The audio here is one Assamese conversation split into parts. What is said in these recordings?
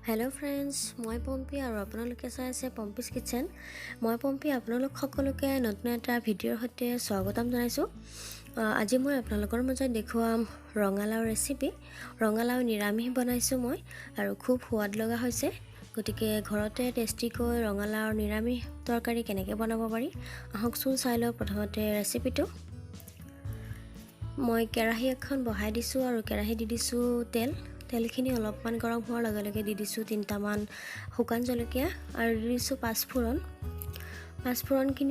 हेलो फ्रेंड्स मैं पम्पी और आपलोके चाइ आछे पम्पीज किचन। मैं पम्पी आपलोक सकलोके नतुन एटा भिडिओर सैते स्वागतम जनाइछो। आज मैं आपलोकर मजत देखुवाम रंगालाओ रेसिपि। रंगालाओ निरामिष बनाइछो मैं और खूब स्वाद लगা হৈছে। गतिके घरते टेस्टिको रंगालाओ निरामिष तरकारी केनेके बनाब पारि आहकचोन चाइ लওঁ। प्रथमते रेसिपिটো मैं केराही एखन बहाई दिसु और केराही दि दिसु तेलखिनि अलपमान गरम होৱাৰ লগে লগে দি দিছো 3টামান শুকান জলকীয়া আৰু দি দিছো পাঁচফোৰণ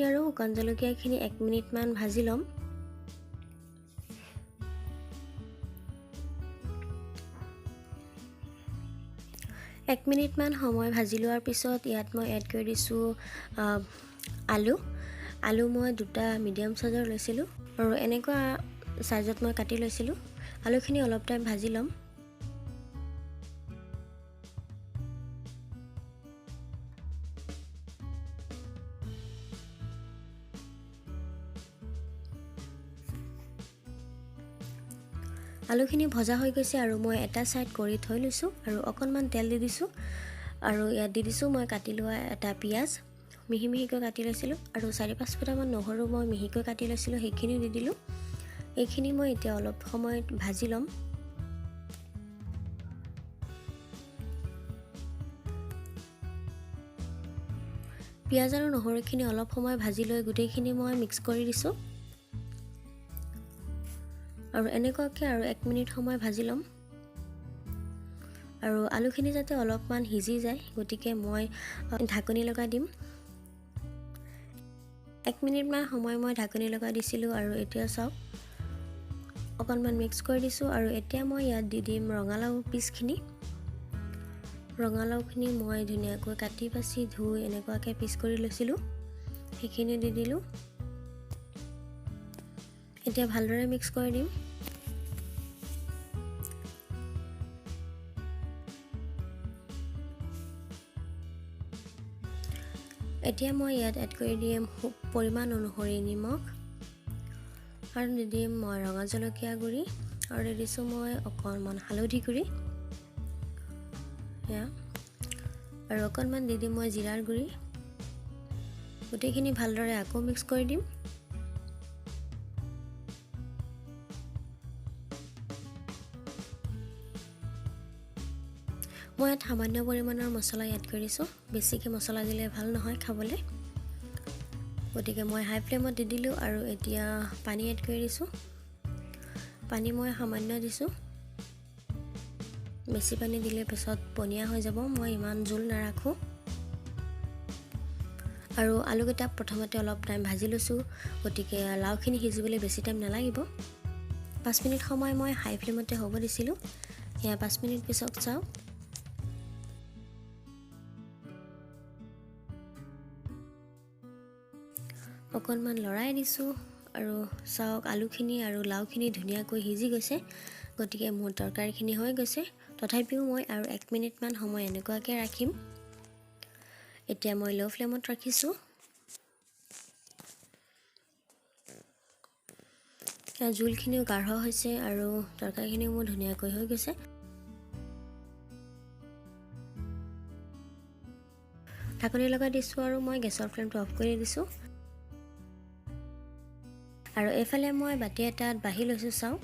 আৰু শুকান জলকীয়াখিনি 1 মিনিট মান ভাজি লম। এক মিনিট মান সময় ভাজি লোৱাৰ পিছত ইয়াত মই এড কৰি দিছো আলু মই দুটা মিডিয়াম সাইজৰ লৈছিলো আৰু এনেকুৱা সাইজত মই কাটি লৈছিলো। আলুখিনি অলপ টাইম ভাজি লম। आलुखिनि भजा হৈ গৈছে আৰু মই এটা সাইড কৰি থৈ লৈছো আৰু অকনমান তেল দি দিছো আৰু ইয়াত দি দিছো মই কাটি লোৱা এটা পিয়াজ মিহি মিহিকৈ কাটি লৈছিলো আৰু 4-5 ফুটামান নহৰু মই মিহিকৈ কাটি লৈছিলো সেইখিনি দি দিলো। এইখিনি মই এতিয়া অলপ সময় ভাজি লম। পিয়াজ আৰু নহৰুখিনি অলপ সময় ভাজি লৈ গুটেইখিনি মই মিক্স কৰি দিছো আৰু এনেকুৱাকৈ আৰু 1 মিনিট সময় ভাজি লম আৰু আলুখিনি যাতে অলপমান সিজি যায় গতিকে মই ঢাকনি লগাই দিম। 1 মিনিট মান সময় মই ঢাকনি লগাই দিছিলো আৰু এতিয়া চাওক অকনমান মিক্স কৰি দিছো আৰু এতিয়া মই ইয়াত দি দিম ৰঙালাও পিচখিনি। ৰঙালাওখিনি মই ধুনীয়াকৈ কাটি বাছি ধুই এনেকুৱাকৈ পিচ কৰি লৈছিলো সেইখিনি দি দিলো। এতিয়া ভালদৰে মিক্স কৰি দিম। এতিয়া মই ইয়াত এড কৰি দিম পৰিমাণ অনুসৰি নিমখ আৰু দি দিম মই ৰঙা জলকীয়া গুৰি আৰু দি দিছো মই অকনমান হালধি গুৰি আৰু অকনমান দি দিম মই জিৰাৰ গুৰি। গোটেইখিনি ভালদৰে আকৌ মিক্স কৰি দিম। মই ইয়াত সামান্য পৰিমাণৰ মছলা এড কৰিছো। বেছিকৈ মছলা দিলে ভাল নহয় খাবলৈ গতিকে মই হাই ফ্লেমত দি দিলো আৰু এতিয়া পানী এড কৰি দিছো। পানী মই সামান্য দিছো। বেছি পানী দিলে পিছত পনীয়া হৈ যাব। মই ইমান জোল নাৰাখো আৰু আলুকেইটা প্ৰথমতে অলপ টাইম ভাজি লৈছো গতিকে লাওখিনি সিজিবলৈ বেছি টাইম নালাগিব। 5 মিনিট সময় মই হাই ফ্লেমতে হ'ব দিছিলো। এয়া 5 মিনিট পিছত চাও অকনমান লৰাই দিছো আৰু চাওক আলুখিনি আৰু লাওখিনি ধুনীয়াকৈ সিজি গৈছে গতিকে মোৰ তৰকাৰীখিনি হৈ গৈছে। তথাপিও মই আৰু 1 মিনিট মান সময় এনেকুৱাকৈ ৰাখিম। এতিয়া মই লো ফ্লেমত ৰাখিছো। জোলখিনিও গাঢ় হৈছে আৰু তৰকাৰীখিনিও মোৰ ধুনীয়াকৈ হৈ গৈছে। ঢাকনি লগাই দিছো আৰু মই গেছৰ ফ্লেমটো অফ কৰি দিছো আৰু এফালে মই বাটি এটাত বাঢ়ি লৈছো। চাওক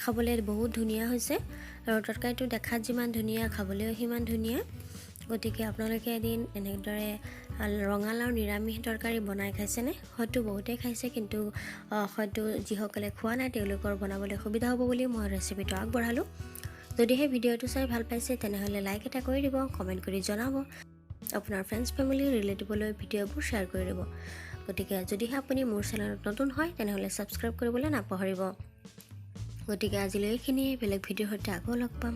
খাবলৈ বহুত ধুনীয়া হৈছে আৰু তৰকাৰীটো দেখাত যিমান ধুনীয়া খাবলৈও সিমান ধুনীয়া। গতিকে আপোনালোকে এদিন এনেদৰে ৰঙালাও নিৰামিষ তৰকাৰী বনাই খাইছেনে? হয়তো বহুতেই খাইছে কিন্তু হয়তো যিসকলে খোৱা নাই তেওঁলোকৰ বনাবলৈ সুবিধা হ'ব বুলি মই ৰেচিপিটো আগবঢ়ালো। যদিহে ভিডিঅ'টো চাই ভাল পাইছে তেনেহ'লে লাইক এটা কৰি দিব, কমেণ্ট কৰি জনাব। আপোনাৰ ফ্ৰেণ্ডছ ফেমিলি ৰিলেটিভলৈ ভিডিঅ'বোৰ শ্বেয়াৰ কৰি দিব। গতিকে যদিহে আপুনি মোৰ চেনেলত নতুন হয় তেনেহ'লে ছাবস্ক্ৰাইব কৰিবলৈ নাপাহৰিব। গতিকে আজিলৈ এইখিনি, বেলেগ ভিডিঅ'ৰ সৈতে আকৌ লগ পাম।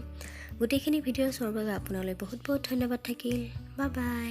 গোটেইখিনি ভিডিঅ' চোৱাৰ বাবে আপোনালৈ বহুত বহুত ধন্যবাদ থাকিল। Bye bye.